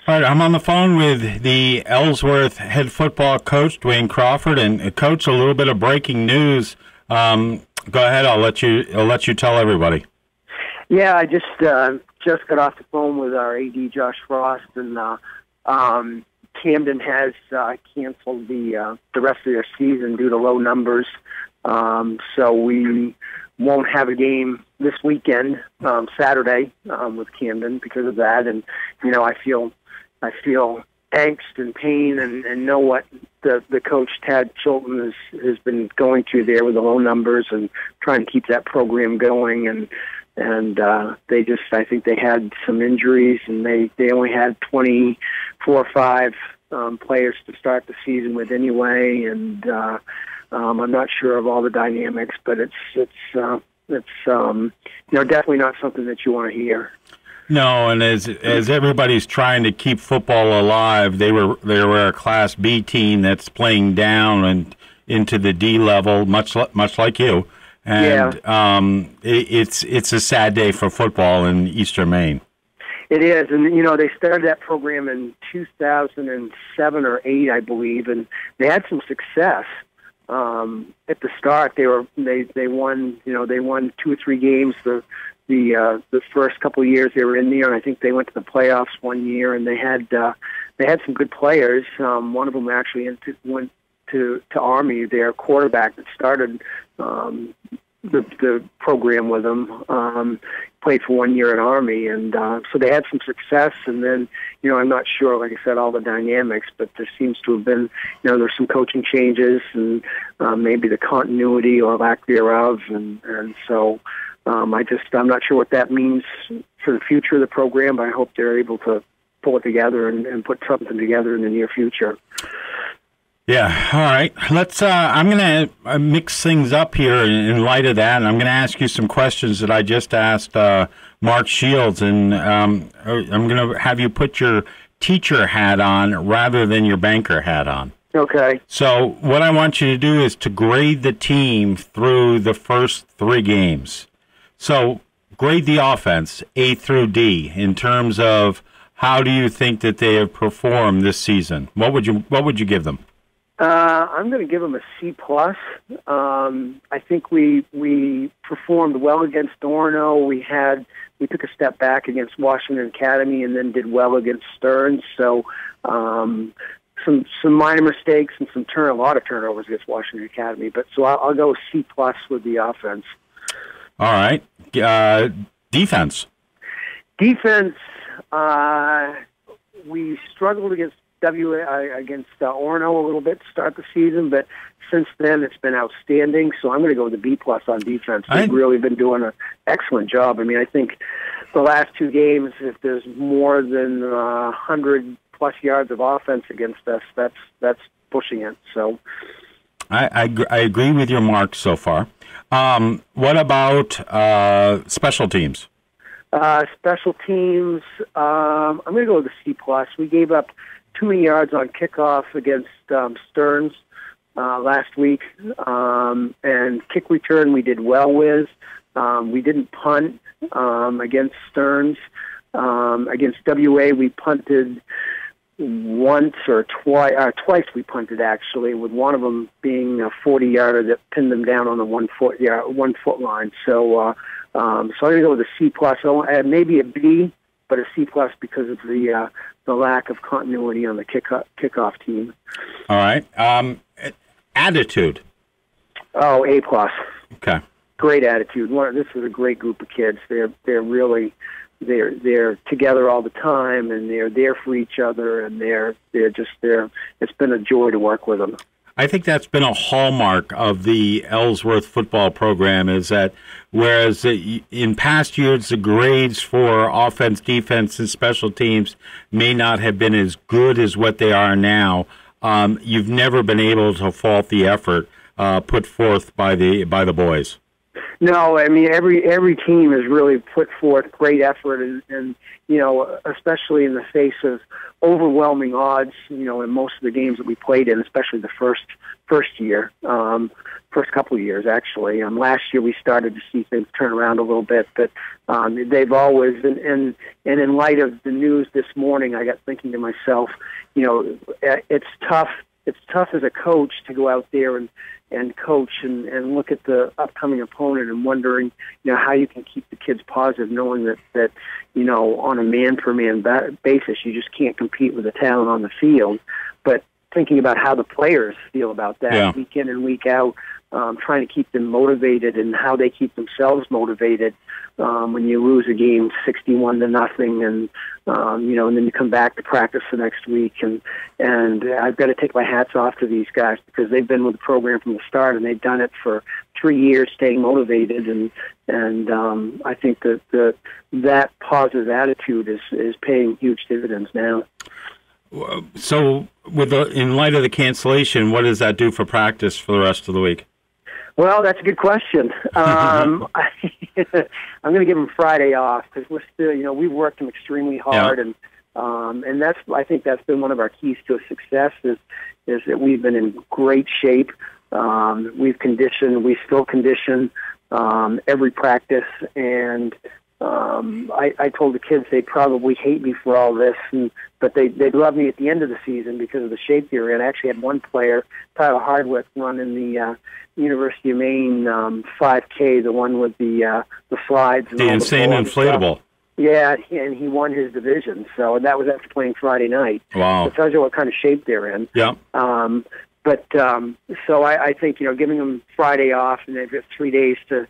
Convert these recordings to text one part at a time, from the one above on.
All right, I'm on the phone with the Ellsworth head football coach, Coach Crawford, and Coach, a little bit of breaking news. Go ahead. I'll let you tell everybody. Yeah, I just got off the phone with our AD, Josh Frost, and Camden has canceled the rest of their season due to low numbers. So we won't have a game this weekend, Saturday, with Camden because of that. And I feel angst and pain and know what the coach Tad Chilton has been going through there with the low numbers and trying to keep that program going. And I think they had some injuries, and they only had 24 or 5 players to start the season with anyway. And I'm not sure of all the dynamics, but it's definitely not something that you want to hear. No, and as everybody's trying to keep football alive, they were a Class B team that's playing down and into the D level, much like you. And yeah. It's a sad day for football in Eastern Maine. It is, and they started that program in 2007 or 8, I believe, and they had some success. At the start, they won 2 or 3 games the first couple of years they were in there, and I think they went to the playoffs one year, and they had some good players. One of them actually went to Army. Their quarterback that started the program with them played for 1 year at Army, and so they had some success. And then I'm not sure, like I said, all the dynamics, but there seems to have been there's some coaching changes and maybe the continuity or lack thereof, and so. I'm not sure what that means for the future of the program, but I hope they're able to pull it together and put something together in the near future. Yeah, all right. Let's. I'm going to mix things up here in light of that, and I'm going to ask you some questions that I just asked Mark Shields, and I'm going to have you put your teacher hat on rather than your banker hat on. Okay. So what I want you to do is to grade the team through the first 3 games. So grade the offense, A through D, in terms of how do you think that they have performed this season? What would you give them? I'm going to give them a C+. I think we performed well against Orono. We took a step back against Washington Academy and then did well against Stearns. So some minor mistakes and a lot of turnovers against Washington Academy. But so I'll go C+ with the offense. All right. Defense. Defense, we struggled against Orono a little bit to start the season, but since then it's been outstanding. So I'm going to go with the B+ on defense. They've really been doing an excellent job. I mean, I think the last 2 games, if there's more than 100+ yards of offense against us, that's pushing it. So I agree with your marks so far. What about special teams? Special teams, I'm going to go with the C+. We gave up too many yards on kickoff against Stearns last week, and kick return we did well with. We didn't punt against Stearns. Against WA, we punted once or twice we punted, actually, with one of them being a 40-yarder that pinned them down on the 1 foot line. So I'm going to go with a C+. Maybe a B, but a C+ because of the lack of continuity on the kickoff team. All right. Attitude. Oh, A+. Okay. Great attitude. This is a great group of kids. They're really they're together all the time, and they're there for each other, and they're it's been a joy to work with them. I think that's been a hallmark of the Ellsworth football program, is that whereas in past years the grades for offense, defense, and special teams may not have been as good as what they are now, you've never been able to fault the effort put forth by the boys. No, I mean every team has really put forth great effort, and you know, especially in the face of overwhelming odds. You know, in most of the games that we played in, especially the first year, first couple of years actually. Last year we started to see things turn around a little bit, but they've always and in light of the news this morning, I got thinking to myself, you know, it's tough. It's tough as a coach to go out there and coach and look at the upcoming opponent and wondering, you know, how you can keep the kids positive, knowing that you know, on a man-for-man basis, you just can't compete with the talent on the field. But thinking about how the players feel about that week in and week out, trying to keep them motivated and how they keep themselves motivated when you lose a game 61-0, and you know, and then you come back to practice the next week, and I've got to take my hats off to these guys because they've been with the program from the start, and they've done it for 3 years, staying motivated, and I think that positive attitude is paying huge dividends now. So, in light of the cancellation, what does that do for practice for the rest of the week? Well, that's a good question. I'm going to give them Friday off because we're still, you know, we've worked them extremely hard, and I think that's been one of our keys to success is that we've been in great shape. We still condition every practice, and I told the kids they'd probably hate me for all this, but they'd love me at the end of the season because of the shape they were in. I actually had one player, Tyler Hardwick, running the University of Maine 5K, the one with the slides. And the insane inflatable. Yeah, and he won his division, so that was after playing Friday night. Wow. So it tells you what kind of shape they're in. Yeah. So I think, you know, giving them Friday off, and they've got 3 days to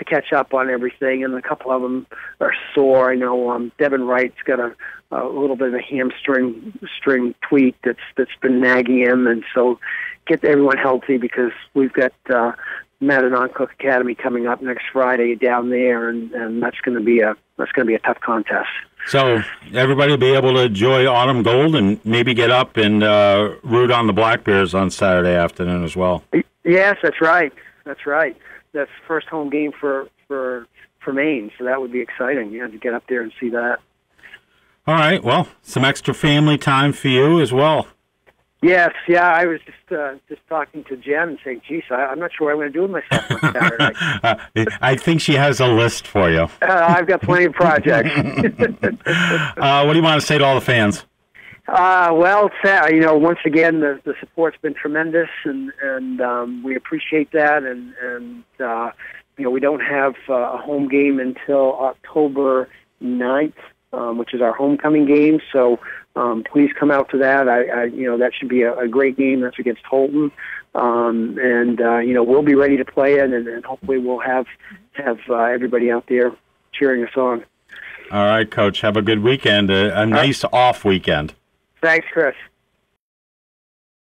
catch up on everything, and a couple of them are sore. I know Devin Wright's got a little bit of a hamstring tweak that's been nagging him, and so get everyone healthy because we've got Madenon Cook Academy coming up next Friday down there, and that's going to be a tough contest. So everybody will be able to enjoy Autumn Gold and maybe get up and root on the Black Bears on Saturday afternoon as well. Yes, that's right. That's right. That's the first home game for Maine, so that would be exciting. You know, to get up there and see that. All right. Well, some extra family time for you as well. Yes, yeah. I was just talking to Jen and saying, "Geez, I'm not sure what I'm going to do with myself on Saturday." I think she has a list for you. I've got plenty of projects. What do you want to say to all the fans? Well, you know, once again, the support's been tremendous, and we appreciate that. And you know, we don't have a home game until October 9th, which is our homecoming game. So please come out to that. You know, that should be a great game. That's against Holton, and you know, we'll be ready to play it, and hopefully we'll have everybody out there cheering us on. All right, Coach. Have a good weekend. A nice off weekend. Thanks, Chris.